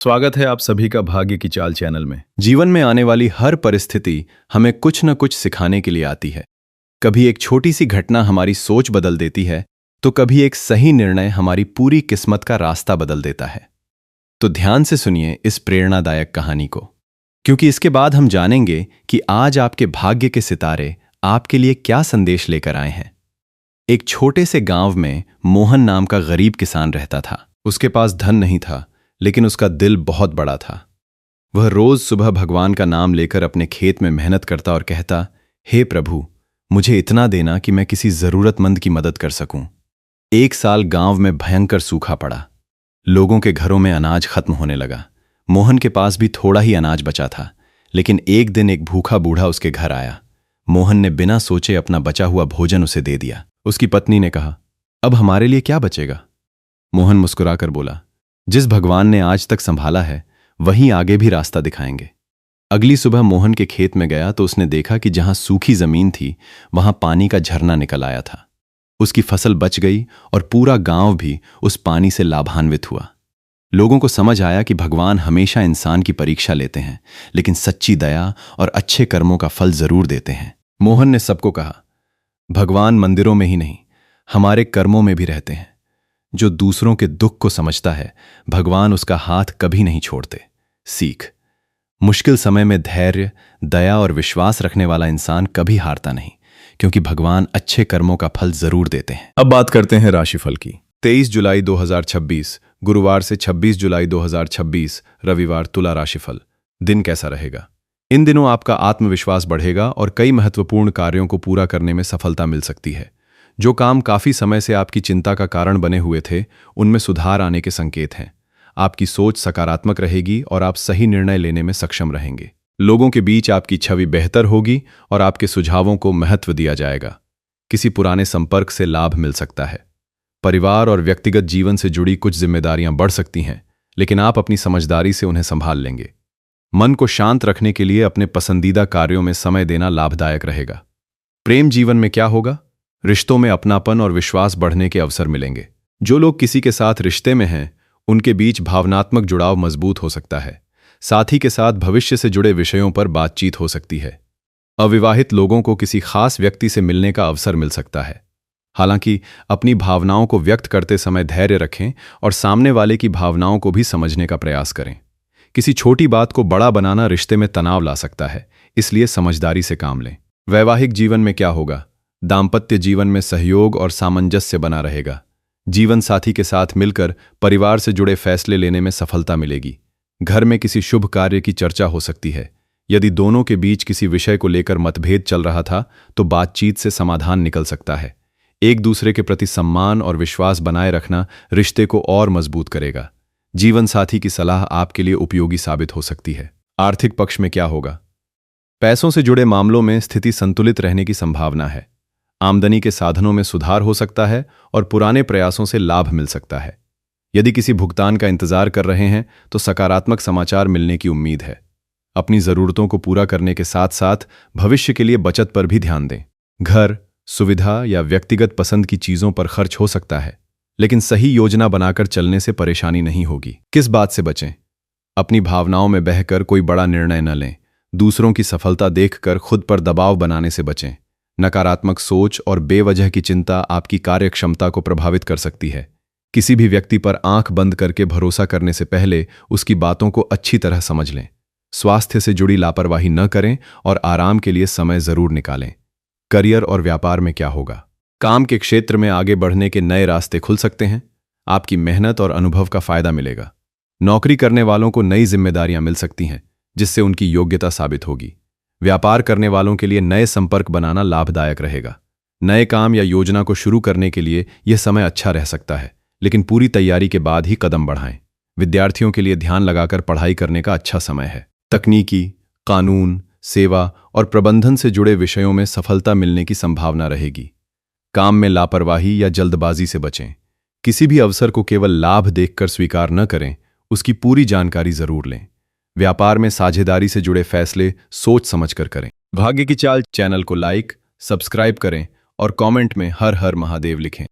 स्वागत है आप सभी का भाग्य की चाल चैनल में। जीवन में आने वाली हर परिस्थिति हमें कुछ न कुछ सिखाने के लिए आती है। कभी एक छोटी सी घटना हमारी सोच बदल देती है, तो कभी एक सही निर्णय हमारी पूरी किस्मत का रास्ता बदल देता है। तो ध्यान से सुनिए इस प्रेरणादायक कहानी को, क्योंकि इसके बाद हम जानेंगे कि आज आपके भाग्य के सितारे आपके लिए क्या संदेश लेकर आए हैं। एक छोटे से गांव में मोहन नाम का गरीब किसान रहता था। उसके पास धन नहीं था, लेकिन उसका दिल बहुत बड़ा था। वह रोज सुबह भगवान का नाम लेकर अपने खेत में मेहनत करता और कहता, हे प्रभु, मुझे इतना देना कि मैं किसी जरूरतमंद की मदद कर सकूं। एक साल गांव में भयंकर सूखा पड़ा। लोगों के घरों में अनाज खत्म होने लगा। मोहन के पास भी थोड़ा ही अनाज बचा था, लेकिन एक दिन एक भूखा बूढ़ा उसके घर आया। मोहन ने बिना सोचे अपना बचा हुआ भोजन उसे दे दिया। उसकी पत्नी ने कहा, अब हमारे लिए क्या बचेगा? मोहन मुस्कुराकर बोला, जिस भगवान ने आज तक संभाला है वहीं आगे भी रास्ता दिखाएंगे। अगली सुबह मोहन के खेत में गया तो उसने देखा कि जहां सूखी जमीन थी वहां पानी का झरना निकल आया था। उसकी फसल बच गई और पूरा गांव भी उस पानी से लाभान्वित हुआ। लोगों को समझ आया कि भगवान हमेशा इंसान की परीक्षा लेते हैं, लेकिन सच्ची दया और अच्छे कर्मों का फल जरूर देते हैं। मोहन ने सबको कहा, भगवान मंदिरों में ही नहीं, हमारे कर्मों में भी रहते हैं। जो दूसरों के दुख को समझता है, भगवान उसका हाथ कभी नहीं छोड़ते। सीख: मुश्किल समय में धैर्य, दया और विश्वास रखने वाला इंसान कभी हारता नहीं, क्योंकि भगवान अच्छे कर्मों का फल जरूर देते हैं। अब बात करते हैं राशिफल की। 23 जुलाई 2026 गुरुवार से 26 जुलाई 2026 रविवार तुला राशिफल। दिन कैसा रहेगा? इन दिनों आपका आत्मविश्वास बढ़ेगा और कई महत्वपूर्ण कार्यों को पूरा करने में सफलता मिल सकती है। जो काम काफी समय से आपकी चिंता का कारण बने हुए थे, उनमें सुधार आने के संकेत हैं। आपकी सोच सकारात्मक रहेगी और आप सही निर्णय लेने में सक्षम रहेंगे। लोगों के बीच आपकी छवि बेहतर होगी और आपके सुझावों को महत्व दिया जाएगा। किसी पुराने संपर्क से लाभ मिल सकता है। परिवार और व्यक्तिगत जीवन से जुड़ी कुछ जिम्मेदारियां बढ़ सकती हैं, लेकिन आप अपनी समझदारी से उन्हें संभाल लेंगे। मन को शांत रखने के लिए अपने पसंदीदा कार्यों में समय देना लाभदायक रहेगा। प्रेम जीवन में क्या होगा? रिश्तों में अपनापन और विश्वास बढ़ने के अवसर मिलेंगे। जो लोग किसी के साथ रिश्ते में हैं, उनके बीच भावनात्मक जुड़ाव मजबूत हो सकता है। साथी के साथ भविष्य से जुड़े विषयों पर बातचीत हो सकती है। अविवाहित लोगों को किसी खास व्यक्ति से मिलने का अवसर मिल सकता है। हालांकि अपनी भावनाओं को व्यक्त करते समय धैर्य रखें और सामने वाले की भावनाओं को भी समझने का प्रयास करें। किसी छोटी बात को बड़ा बनाना रिश्ते में तनाव ला सकता है, इसलिए समझदारी से काम लें। वैवाहिक जीवन में क्या होगा? दाम्पत्य जीवन में सहयोग और सामंजस्य बना रहेगा। जीवन साथी के साथ मिलकर परिवार से जुड़े फैसले लेने में सफलता मिलेगी। घर में किसी शुभ कार्य की चर्चा हो सकती है। यदि दोनों के बीच किसी विषय को लेकर मतभेद चल रहा था, तो बातचीत से समाधान निकल सकता है। एक दूसरे के प्रति सम्मान और विश्वास बनाए रखना रिश्ते को और मजबूत करेगा। जीवन साथी की सलाह आपके लिए उपयोगी साबित हो सकती है। आर्थिक पक्ष में क्या होगा? पैसों से जुड़े मामलों में स्थिति संतुलित रहने की संभावना है। आमदनी के साधनों में सुधार हो सकता है और पुराने प्रयासों से लाभ मिल सकता है। यदि किसी भुगतान का इंतजार कर रहे हैं, तो सकारात्मक समाचार मिलने की उम्मीद है। अपनी जरूरतों को पूरा करने के साथ साथ भविष्य के लिए बचत पर भी ध्यान दें। घर, सुविधा या व्यक्तिगत पसंद की चीजों पर खर्च हो सकता है, लेकिन सही योजना बनाकर चलने से परेशानी नहीं होगी। किस बात से बचें? अपनी भावनाओं में बहकर कोई बड़ा निर्णय न लें। दूसरों की सफलता देखकर खुद पर दबाव बनाने से बचें। नकारात्मक सोच और बेवजह की चिंता आपकी कार्यक्षमता को प्रभावित कर सकती है। किसी भी व्यक्ति पर आंख बंद करके भरोसा करने से पहले उसकी बातों को अच्छी तरह समझ लें। स्वास्थ्य से जुड़ी लापरवाही न करें और आराम के लिए समय जरूर निकालें। करियर और व्यापार में क्या होगा? काम के क्षेत्र में आगे बढ़ने के नए रास्ते खुल सकते हैं। आपकी मेहनत और अनुभव का फायदा मिलेगा। नौकरी करने वालों को नई जिम्मेदारियां मिल सकती हैं, जिससे उनकी योग्यता साबित होगी। व्यापार करने वालों के लिए नए संपर्क बनाना लाभदायक रहेगा। नए काम या योजना को शुरू करने के लिए यह समय अच्छा रह सकता है, लेकिन पूरी तैयारी के बाद ही कदम बढ़ाएं। विद्यार्थियों के लिए ध्यान लगाकर पढ़ाई करने का अच्छा समय है। तकनीकी, कानून, सेवा और प्रबंधन से जुड़े विषयों में सफलता मिलने की संभावना रहेगी। काम में लापरवाही या जल्दबाजी से बचें। किसी भी अवसर को केवल लाभ देखकर स्वीकार न करें, उसकी पूरी जानकारी जरूर लें। व्यापार में साझेदारी से जुड़े फैसले सोच समझकर करें। भाग्य की चाल चैनल को लाइक, सब्सक्राइब करें और कमेंट में हर हर महादेव लिखें।